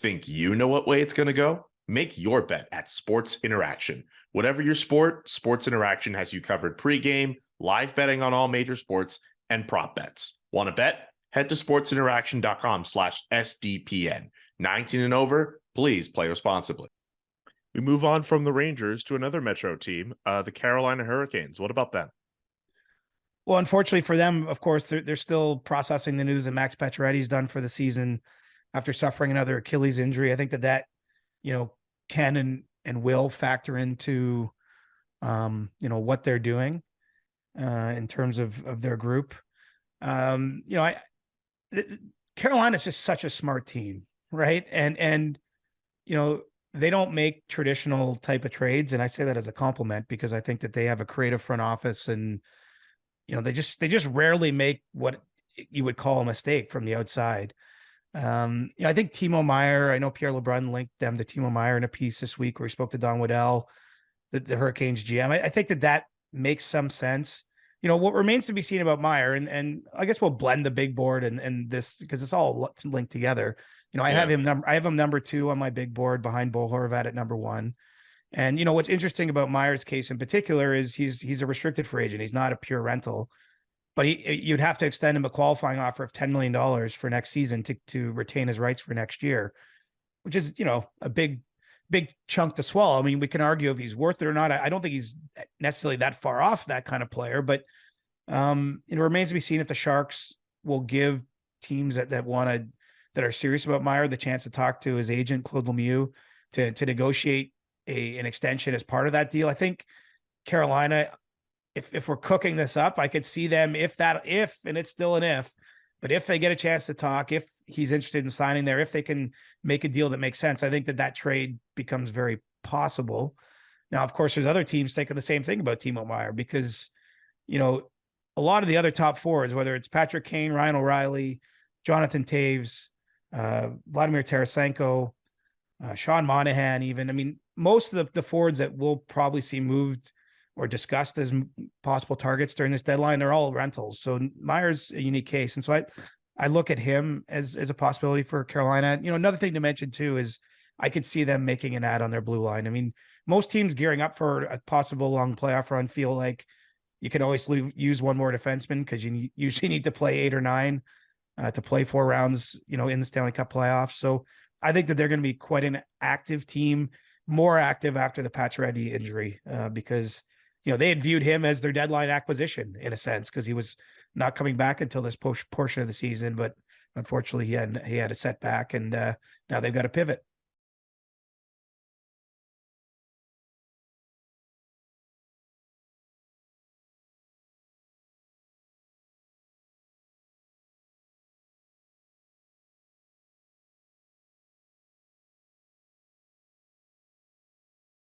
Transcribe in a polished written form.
Think you know what way it's going to go? Make your bet at Sports Interaction. Whatever your sport, Sports Interaction has you covered pregame, live betting on all major sports, and prop bets. Want to bet? Head to sportsinteraction.com/SDPN. 19 and over, please play responsibly. We move on from the Rangers to another Metro team, the Carolina Hurricanes. What about them? Well, unfortunately for them, of course, they're still processing the news that Max Pacioretty's done for the season after suffering another Achilles injury. I think that can and will factor into what they're doing in terms of their group. Carolina is just such a smart team, right? And they don't make traditional type of trades, and I say that as a compliment because I think that they have a creative front office, and they just rarely make what you would call a mistake from the outside. I think Timo Meier, I know Pierre LeBrun linked them to Timo Meier in a piece this week where he spoke to Don Waddell, the Hurricanes GM. I think that makes some sense. What remains to be seen about Meier, and I guess we'll blend the big board and this because it's all linked together. I have him number 2 on my big board behind Bo Horvat at number 1. And what's interesting about Meier's case in particular is he's a restricted free agent. He's not a pure rental, but you'd have to extend him a qualifying offer of $10 million for next season to retain his rights for next year, which is a big chunk to swallow. I mean, we can argue if he's worth it or not. I don't think he's necessarily that far off that kind of player, but it remains to be seen if the Sharks will give teams that are serious about Meier the chance to talk to his agent Claude Lemieux to negotiate an extension as part of that deal. I think Carolina, if we're cooking this up, I could see them and it's still an if, but if they get a chance to talk, if he's interested in signing there, if they can make a deal that makes sense, I think that trade becomes very possible. Now, of course, there's other teams thinking the same thing about Timo Meier because, a lot of the other top fours, whether it's Patrick Kane, Ryan O'Reilly, Jonathan Taves, Vladimir Tarasenko, Sean Monahan, even. I mean, most of the forwards that we'll probably see moved or discussed as possible targets during this deadline, they're all rentals. So Meier's a unique case. And so I look at him as a possibility for Carolina. Another thing to mention too is I could see them making an ad on their blue line. I mean, most teams gearing up for a possible long playoff run feel like you can always use one more defenseman because you usually need to play 8 or 9 to play 4 rounds, in the Stanley Cup playoffs. So I think that they're going to be quite an active team, more active after the Pacioretty injury, because, they had viewed him as their deadline acquisition in a sense, because he was not coming back until this portion of the season. But unfortunately, he had a setback, and now they've got to pivot.